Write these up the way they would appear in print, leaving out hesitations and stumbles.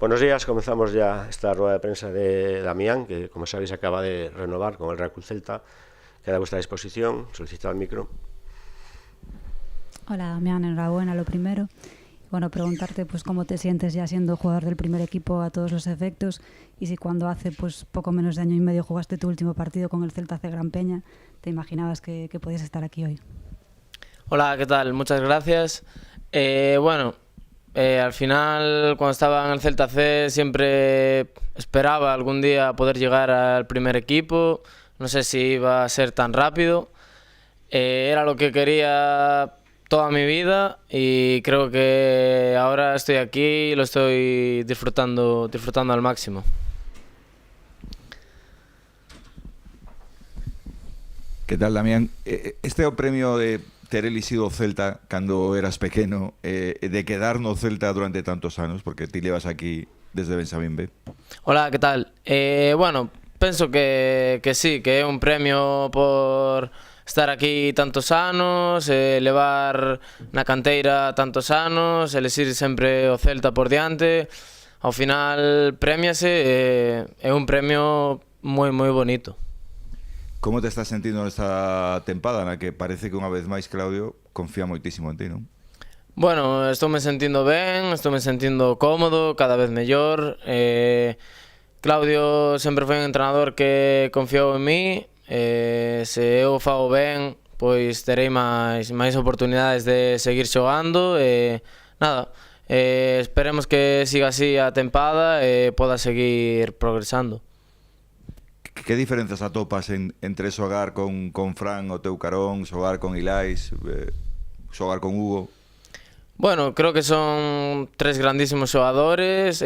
Buenos días, comenzamos ya esta rueda de prensa de Damián, que como sabéis acaba de renovar con el Real Club Celta. Queda a vuestra disposición, solicita el micro. Hola Damián, enhorabuena lo primero. Bueno, preguntarte pues cómo te sientes ya siendo jugador del primer equipo a todos los efectos y si cuando hace pues poco menos de año y medio jugaste tu último partido con el Celta C Gran Peña, te imaginabas que podías estar aquí hoy. Hola, ¿qué tal? Muchas gracias. Al final cuando estaba en el Celta C siempre esperaba algún día poder llegar al primer equipo. No sé si iba a ser tan rápido. Era lo que quería toda mi vida y creo que ahora estoy aquí y lo estoy disfrutando al máximo. Que tal, Damián? Este é o premio de ter elixido o Celta cando eras pequeno, de quedar no Celta durante tantos anos, porque ti levas aquí desde Benxamín B. Hola, que tal? Penso que sí, que é un premio por estar aquí tantos anos, levar na canteira tantos anos, elixir sempre o Celta por diante. Ao final premiase, é un premio moi bonito. Como te estás sentindo nesta tempada na que parece que unha vez máis Claudio confía moitísimo en ti, non? Bueno, estoume sentindo ben, estoume sentindo cómodo, cada vez mellor. Claudio sempre foi un entrenador que confiou en mí. Se eu fago ben, pois terei máis oportunidades de seguir xogando. Esperemos que siga así a tempada e poda seguir progresando. Que diferenzas atopas entre xogar con Fran o teu carón, xogar con Ilais, xogar con Hugo? Bueno, creo que son tres grandísimos xogadores,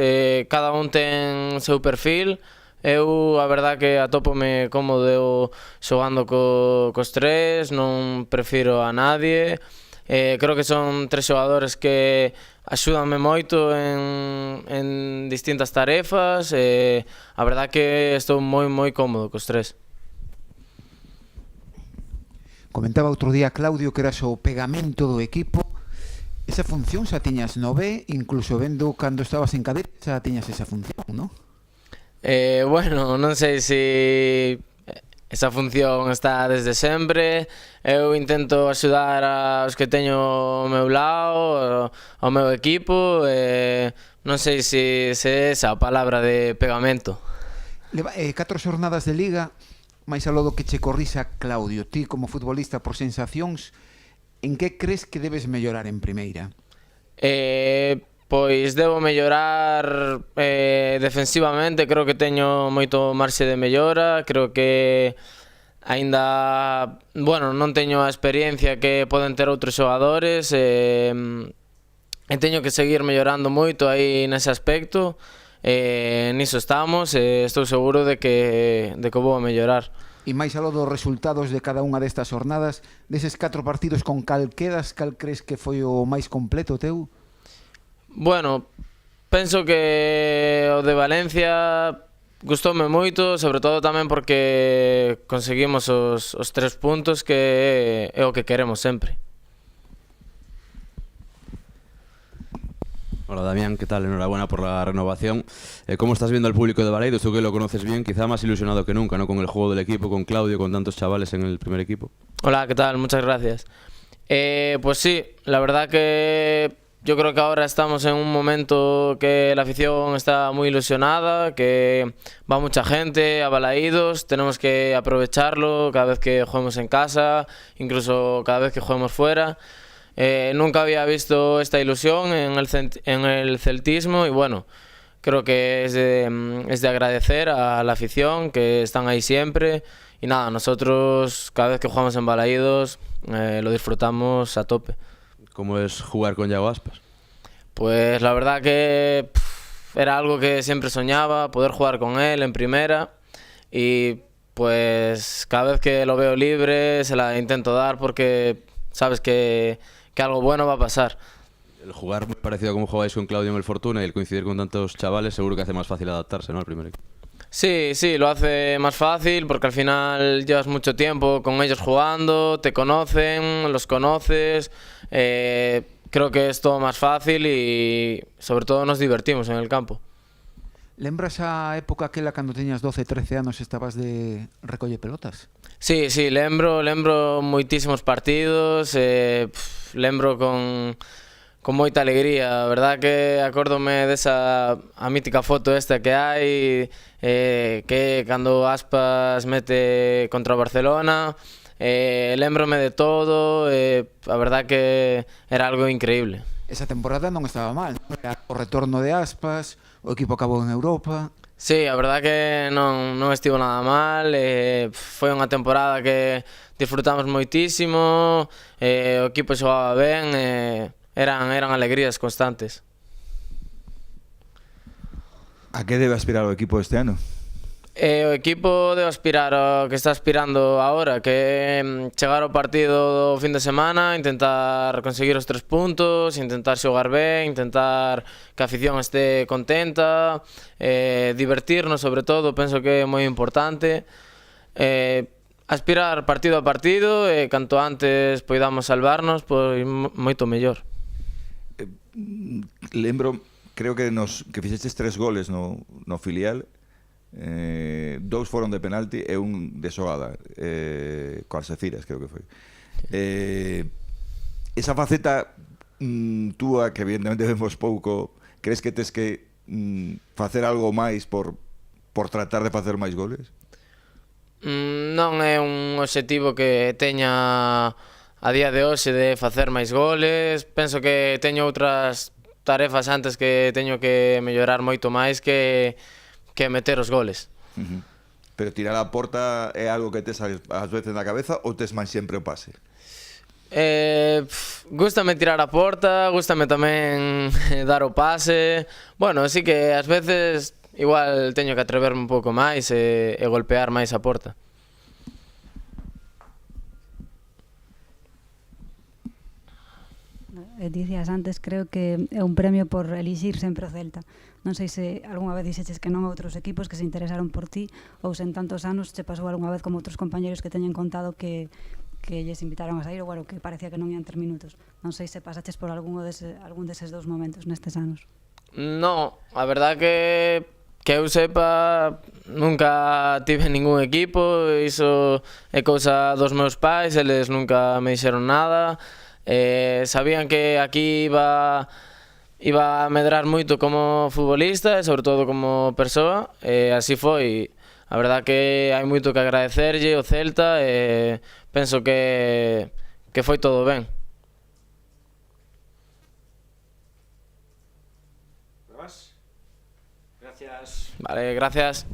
cada un ten seu perfil. Eu, a verdad que atópome cómodo xogando cos tres, non prefiro a nadie. Creo que son tres xogadores que axúdanme moito en distintas tarefas. A verdad que estou moi cómodo cos tres. Comentaba outro día Claudio que eras o pegamento do equipo. Esa función xa tiñas no B, incluso vendo cando estabas en cadete xa tiñas esa función, non? Non sei se esa función está desde sempre. Eu intento axudar aos que teño ao meu lado, ao meu equipo. Non sei se é esa a palabra de pegamento. Leva 4 xornadas de Liga, máis aló do que che corrisa Claudio. Ti, como futbolista, por sensacións, en que crees que debes mellorar en primeira? Pois debo mellorar defensivamente, creo que teño moito marxe de mellora, creo que aínda, non teño a experiencia que poden ter outros xogadores e teño que seguir mellorando moito aí nese aspecto. Niso estamos e estou seguro de que vou a mellorar. E máis aló dos resultados de cada unha destas jornadas, deses 4 partidos con cal quedas, cal crees que foi o máis completo teu? Penso que o de Valencia gustoume moito, sobre todo tamén porque conseguimos os 3 puntos, que é o que queremos sempre. Hola Damián, ¿qué tal? Enhorabuena por la renovación. ¿Cómo estás viendo al público de Balaidos? Tú que lo conoces bien, quizá más ilusionado que nunca, ¿no? Con el juego del equipo, con Claudio, con tantos chavales en el primer equipo. Hola, ¿qué tal? Muchas gracias. Pues sí, la verdad que yo creo que ahora estamos en un momento que la afición está muy ilusionada, que va mucha gente a Balaídos, tenemos que aprovecharlo cada vez que juguemos en casa, incluso cada vez que juguemos fuera. Nunca había visto esta ilusión en el celtismo y creo que es de agradecer a la afición que están ahí siempre. Y nada, nosotros cada vez que jugamos en Balaídos lo disfrutamos a tope. ¿Cómo es jugar con Yago Aspas? Pues la verdad que era algo que siempre soñaba, poder jugar con él en primera, y pues cada vez que lo veo libre se la intento dar porque sabes que algo bueno va a pasar. El jugar muy parecido a como jugáis con Claudio en el Fortuna y el coincidir con tantos chavales seguro que hace más fácil adaptarse, ¿no? Al primer equipo. Sí, lo hace más fácil porque al final llevas mucho tiempo con ellos jugando, te conocen, los conoces, creo que es todo más fácil y sobre todo nos divertimos en el campo. Lembras a época aquela cando teñas 12, 13 anos estabas de recolle pelotas? Sí, lembro moitísimos partidos, lembro con moita alegría. A verdad que acórdome desa a mítica foto esta que hai, que cando Aspas mete contra o Barcelona, lembrome de todo, a verdad que era algo increíble. Esa temporada non estaba mal, non? Era o retorno de Aspas, o equipo acabou en Europa. Sí, a verdad que non estivo nada mal, foi unha temporada que disfrutamos moitísimo, o equipo xogaba ben, eran alegrías constantes. A que debe aspirar o equipo este ano? O equipo debe aspirar ao que está aspirando agora, que é chegar ao partido do fin de semana, intentar conseguir os 3 puntos, intentar xogar ben, intentar que a afición este contenta, divertirnos sobre todo, penso que é moi importante. Aspirar partido a partido e canto antes poidamos salvarnos, pois moito mellor. Lembro, creo que fixestes 3 goles no filial. 2 foron de penalti e un de xogada, co Alxeciras creo que foi. Esa faceta túa, que evidentemente vemos pouco, crees que tes que facer algo máis por tratar de facer máis goles? Non é un obxectivo que teña a día de hoxe de facer máis goles. Penso que teño outras tarefas antes que teño que mellorar moito máis que meter os goles. Pero tirar a porta é algo que tes ás veces na cabeza ou tes máis sempre o pase? Gústame tirar a porta, gústame tamén dar o pase. Bueno, así que ás veces igual teño que atreverme un pouco máis e golpear máis a porta. Dicías antes, creo que é un premio por elixir sempre o Celta. Non sei se algunha vez dixeches que non a outros equipos que se interesaron por ti, ou se en tantos anos che pasou algunha vez como outros compañeros que teñen contado que lles invitaron a sair, ou bueno, que parecía que non ian ter minutos. Non sei se pasaches por algún deses 2 momentos nestes anos. No, a verdad que eu sepa, nunca tive ningún equipo, iso é cousa dos meus pais, eles nunca me dixeron nada. Sabían que aquí iba a medrar moito como futbolista e sobre todo como persoa, e así foi. A verdad que hai moito que agradecerlle ao Celta e penso que foi todo ben. Gracias. Vale, gracias.